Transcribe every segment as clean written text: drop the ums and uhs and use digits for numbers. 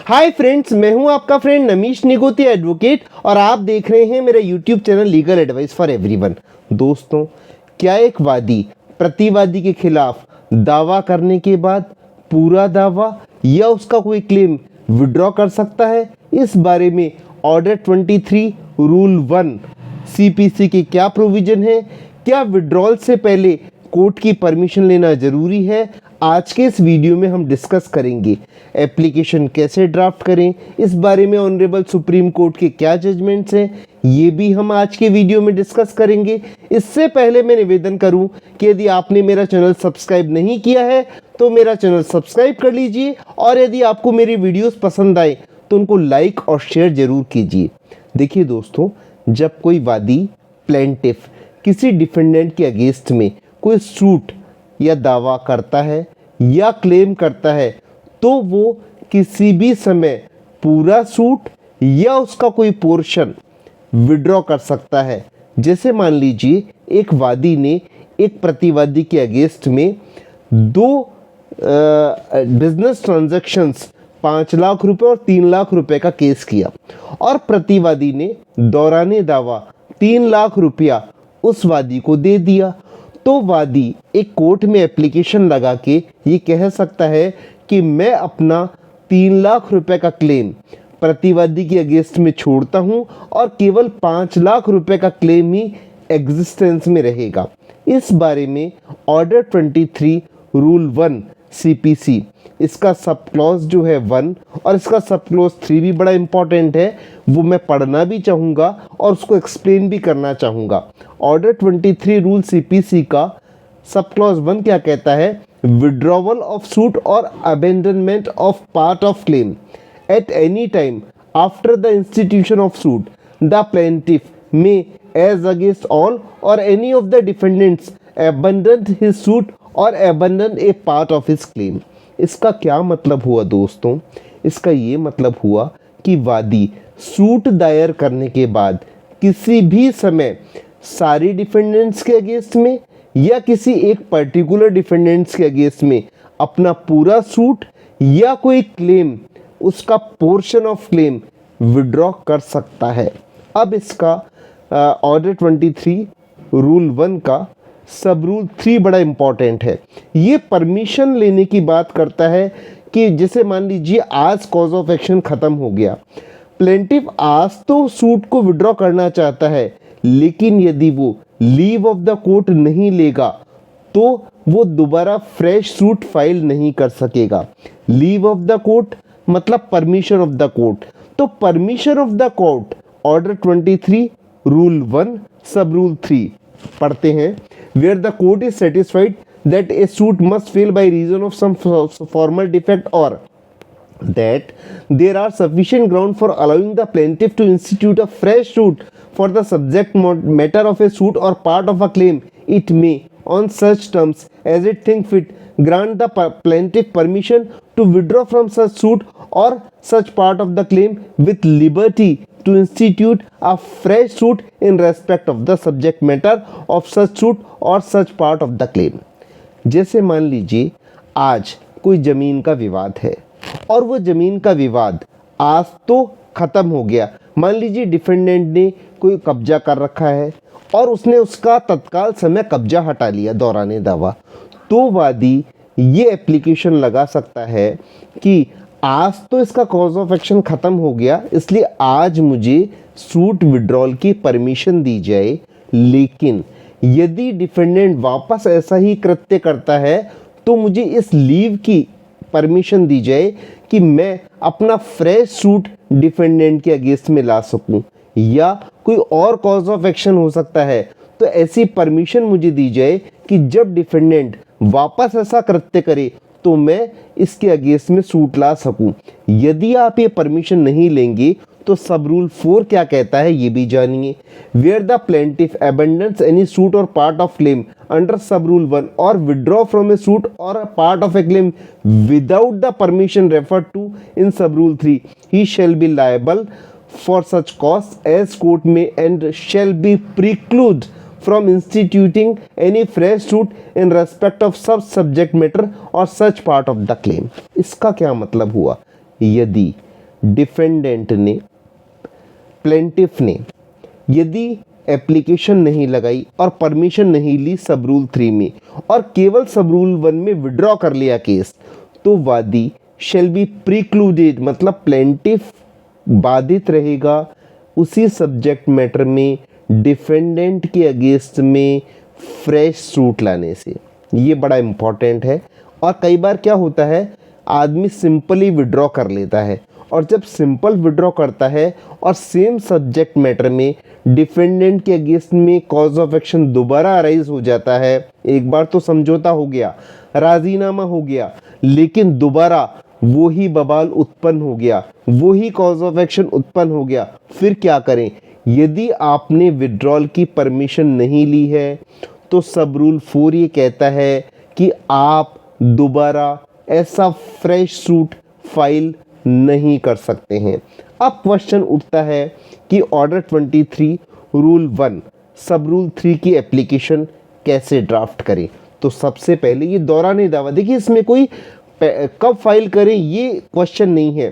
Hi friends, मैं हूं आपका फ्रेंड नमीश निगोती एडवोकेट और आप देख रहे हैं मेरा YouTube channel legal advice for everyone. दोस्तों, क्या एक वादी प्रतिवादी के खिलाफ दावा करने के बाद पूरा दावा या उसका कोई क्लेम विड्रॉ कर सकता है? इस बारे में ऑर्डर 23 रूल 1 सीपीसी के क्या प्रोविजन है? क्या विड्रॉल से पहले कोर्ट की परमिशन लेना जरूरी है? आज के इस वीडियो में हम डिस्कस करेंगे। एप्लीकेशन कैसे ड्राफ्ट करें, इस बारे में ऑनरेबल सुप्रीम कोर्ट के क्या जजमेंट्स हैं, ये भी हम आज के वीडियो में डिस्कस करेंगे। इससे पहले मैं निवेदन करूं कि यदि आपने मेरा चैनल सब्सक्राइब नहीं किया है तो मेरा चैनल सब्सक्राइब कर लीजिए और यदि आपको मेरी वीडियोस पसंद आए तो उनको लाइक और शेयर जरूर कीजिए। देखिए दोस्तों, जब कोई वादी प्लेंटिफ किसी डिफेंडेंट के अगेंस्ट में कोई सूट या दावा करता है या क्लेम करता है तो वो किसी भी समय पूरा सूट या उसका कोई पोर्शन विड्रॉ कर सकता है। जैसे मान लीजिए एक वादी ने एक प्रतिवादी के अगेंस्ट में दो बिजनेस ट्रांजैक्शंस 5 लाख रुपए और 3 लाख रुपए का केस किया और प्रतिवादी ने दौराने दावा 3 लाख रुपया उस वादी को दे दिया, तो वादी एक कोर्ट में एप्लीकेशन लगा के ये कह सकता है कि मैं अपना 3 लाख रुपए का क्लेम प्रतिवादी के अगेंस्ट में छोड़ता हूं और केवल 5 लाख रुपए का क्लेम ही एग्जिस्टेंस में रहेगा। इस बारे में ऑर्डर 23 रूल 1 सीपीसी, इसका सब क्लॉज जो है 1 और इसका सब क्लॉज 3 भी बड़ा इंपॉर्टेंट है, वो मैं पढ़ना भी चाहूँगा और उसको एक्सप्लेन भी करना चाहूँगा। ऑर्डर 23 रूल सीपीसी का सब क्लॉज 1 क्या कहता है? विड्रॉवल ऑफ सूट और abandonment of part of claim at any time after the institution of suit the plaintiff may as against all और any of the defendants abandon his suit और abandon a part of his claim. इसका क्या मतलब हुआ दोस्तों? इसका ये मतलब हुआ कि वादी सूट दायर करने के बाद किसी भी समय सारे डिफेंडेंट्स के अगेंस्ट में या किसी एक पर्टिकुलर डिफेंडेंट्स के अगेंस्ट में अपना पूरा सूट या कोई क्लेम, उसका पोर्शन ऑफ क्लेम विड्रॉ कर सकता है। अब इसका ऑर्डर 23 रूल 1 का सब रूल 3 बड़ा इंपॉर्टेंट है। ये परमिशन लेने की बात करता है कि जैसे मान लीजिए आज कॉज ऑफ एक्शन खत्म हो गया, प्लेंटिफ आज तो सूट को विड्रॉ करना चाहता है, लेकिन यदि वो लीव ऑफ द कोर्ट नहीं लेगा तो वो दोबारा फ्रेश सूट फाइल नहीं कर सकेगा। लीव ऑफ द कोर्ट मतलब परमिशन ऑफ द कोर्ट, तो permission of the court order 23 rule 1 sub rule 3 पढ़ते हैं। Where the court is satisfied that a suit must fail by reason of some formal defect और that there are sufficient ground for allowing the plaintiff to institute a fresh suit for the subject matter of a suit or part of a claim, it may, on such terms as it think fit, grant the plaintiff permission to withdraw from such suit or such part of the claim with liberty to institute a fresh suit in respect of the subject matter of such suit or such part of the claim। जैसे मान लीजिए आज कोई जमीन का विवाद है और वो जमीन का विवाद आज तो खत्म हो गया। मान लीजिए डिफेंडेंट ने कोई कब्जा कर रखा है और उसने उसका तत्काल समय कब्जा हटा लिया दौराने दावा, तो वादी ये एप्लीकेशन लगा सकता है कि आज तो इसका कॉज ऑफ एक्शन खत्म हो गया, इसलिए आज मुझे सूट विड्रॉल की परमिशन दी जाए, लेकिन यदि डिफेंडेंट वापस ऐसा ही कृत्य करता है तो मुझे इस लीव की परमिशन दी जाए कि मैं अपना फ्रेश सूट डिफेंडेंट के अगेंस्ट में ला सकूं, या कोई और कॉज ऑफ एक्शन हो सकता है तो ऐसी परमिशन मुझे दी जाए कि जब डिफेंडेंट वापस ऐसा कृत्य करे तो मैं इसके अगेंस्ट में सूट ला सकूं। यदि आप ये परमिशन नहीं लेंगे तो सब रूल 4 क्या कहता है ये भी जानिए। Where the plaintiff abandons any suit और part of claim under sub rule 1 और विड्रॉ फ्रॉम ए सूट और part of a claim without the permission referred to in sub rule 3, he shall be liable for such cost as court में and shall be precluded from instituting any fresh suit in respect of subject matter or such part of the claim। इसका क्या मतलब हुआ? यदि defendant ने, plaintiff ने यदि application नहीं लगाई और परमिशन नहीं ली सब रूल 3 में और केवल सब रूल 1 में विड्रॉ कर लिया केस, तो वादी शेल बी प्रिक्लूडेड, मतलब प्लेंटिफ बाधित रहेगा उसी सब्जेक्ट मैटर में डिफेंडेंट के अगेंस्ट में फ्रेश सूट लाने से। ये बड़ा इम्पॉर्टेंट है। और कई बार क्या होता है, आदमी सिंपली विड्रॉ कर लेता है, और जब सिंपल विड्रॉ करता है और सेम सब्जेक्ट मैटर में डिफेंडेंट के अगेंस्ट में कॉज ऑफ एक्शन दोबारा अराइज हो जाता है, एक बार तो समझौता हो गया, राजीनामा हो गया, लेकिन दोबारा वही बवाल उत्पन्न हो गया, वही कॉज ऑफ एक्शन उत्पन्न हो गया, फिर क्या करें? यदि आपने विड्रॉल की परमिशन नहीं ली है तो सब रूल 4 ये कहता है कि आप दोबारा ऐसा फ्रेश सूट फाइल नहीं कर सकते हैं। अब क्वेश्चन उठता है कि ऑर्डर 23 रूल 1 सब रूल 3 की एप्लीकेशन कैसे ड्राफ्ट करें। तो सबसे पहले ये दौरान दावा, देखिए इसमें कोई कब फाइल करें ये क्वेश्चन नहीं है,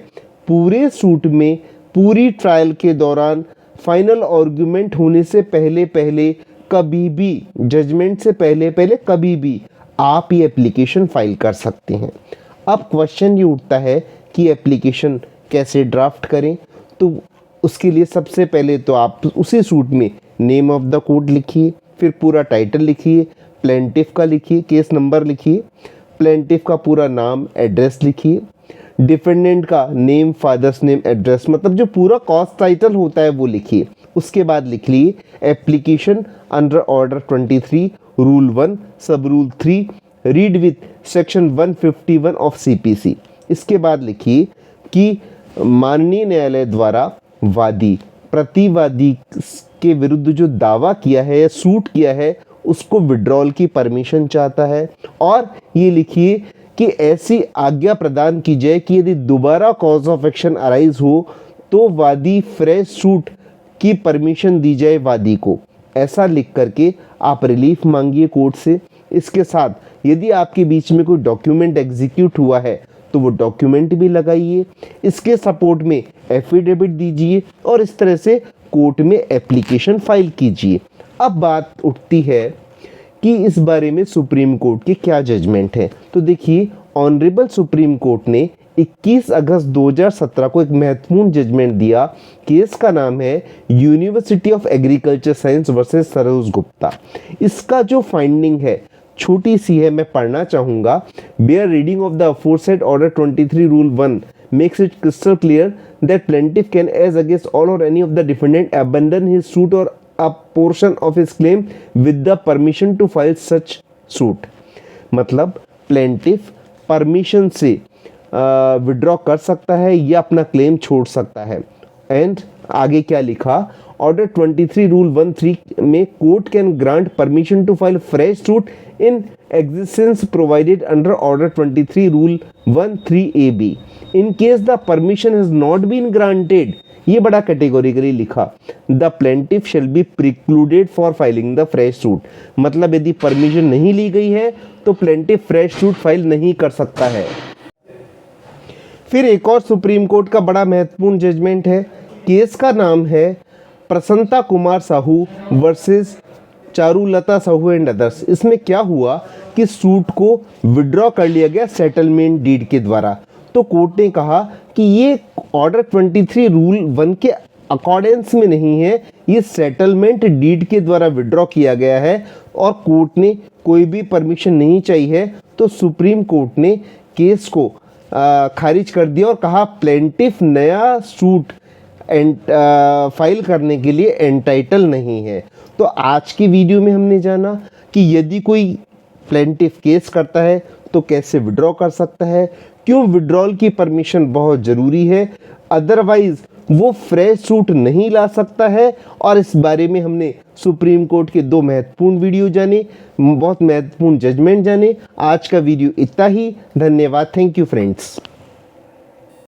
पूरे सूट में पूरी ट्रायल के दौरान फाइनल आर्गुमेंट होने से पहले पहले कभी भी, जजमेंट से पहले पहले कभी भी आप ये एप्लीकेशन फाइल कर सकते हैं। अब क्वेश्चन ये उठता है कि एप्लीकेशन कैसे ड्राफ्ट करें। तो उसके लिए सबसे पहले तो आप उसी सूट में नेम ऑफ द कोर्ट लिखिए, फिर पूरा टाइटल लिखिए, प्लेंटिफ का लिखिए, केस नंबर लिखिए, प्लेंटिफ का पूरा नाम, एड्रेस लिखिए, डिफेंडेंट का नेम, फादर्स नेम, एड्रेस, मतलब जो पूरा कॉज टाइटल होता है वो लिखिए। उसके बाद लिख लिए application under order 23 rule 1 sub rule 3 read with section 151 of CPC. इसके बाद लिखिए कि माननीय न्यायालय द्वारा वादी प्रतिवादी के विरुद्ध जो दावा किया है या सूट किया है उसको विड्रॉल की परमिशन चाहता है, और ये लिखिए कि ऐसी आज्ञा प्रदान की जाए कि यदि दोबारा कॉज ऑफ एक्शन अराइज हो तो वादी फ्रेश सूट की परमिशन दी जाए वादी को। ऐसा लिख करके आप रिलीफ मांगिए कोर्ट से। इसके साथ यदि आपके बीच में कोई डॉक्यूमेंट एग्जीक्यूट हुआ है तो वो डॉक्यूमेंट भी लगाइए, इसके सपोर्ट में एफिडेविट दीजिए और इस तरह से कोर्ट में एप्लीकेशन फाइल कीजिए। अब बात उठती है कि इस बारे में सुप्रीम कोर्ट के क्या जजमेंट है। तो देखिए, ऑनरेबल सुप्रीम कोर्ट ने 21 अगस्त 2017 को एक महत्वपूर्ण जजमेंट दिया। केस का नाम है university of agriculture science versus Saroj Gupta. इसका जो फाइंडिंग है छोटी सी है, मैं पढ़ना चाहूँगा। Bare reading of the aforesaid order 23 rule 1 makes it crystal clear that plaintiff can, as against all or any of the defendant, abandon his suit or a portion of his claim with the permission to file such suit। मतलब plaintiff permission से withdraw कर सकता है या अपना claim छोड़ सकता है। एंड आगे क्या लिखा, ऑर्डर 23 रूल 1(3) में court can grant permission to file fresh suit in existence provided under order 23 rule 1(3)(a)(b) in case the permission has not been granted. ये बड़ा कैटेगोरिकली लिखा, the plaintiff shall be precluded for filing the fresh suit. मतलब यदि permission नहीं ली गई है तो plaintiff fresh suit file नहीं कर सकता है। फिर एक और सुप्रीम कोर्ट का बड़ा महत्वपूर्ण जजमेंट है। केस का नाम है प्रसन्नता Kumar Sahu versus Charulata Sahu and others. इसमें क्या हुआ कि सूट को विड्रॉ कर लिया गया सेटलमेंट डीड के द्वारा। तो कोर्ट ने कहा कि ये ऑर्डर 23 रूल 1 के अकॉर्डेंस में नहीं है, ये सेटलमेंट डीड के द्वारा विड्रॉ किया गया है और कोर्ट ने कोई भी परमिशन नहीं चाहिए है। तो सुप्रीम कोर्ट ने केस को खारिज कर दिया और कहा प्लेंटिफ नया सूट फाइल करने के लिए एंटाइटल नहीं है। तो आज की वीडियो में हमने जाना कि यदि कोई प्लेंटिफ केस करता है तो कैसे विड्रॉ कर सकता है, क्यों विड्रॉल की परमिशन बहुत ज़रूरी है, अदरवाइज वो फ्रेश सूट नहीं ला सकता है। और इस बारे में हमने सुप्रीम कोर्ट के 2 महत्वपूर्ण वीडियो जाने, बहुत महत्वपूर्ण जजमेंट जाने। आज का वीडियो इतना ही। धन्यवाद। Thank you friends.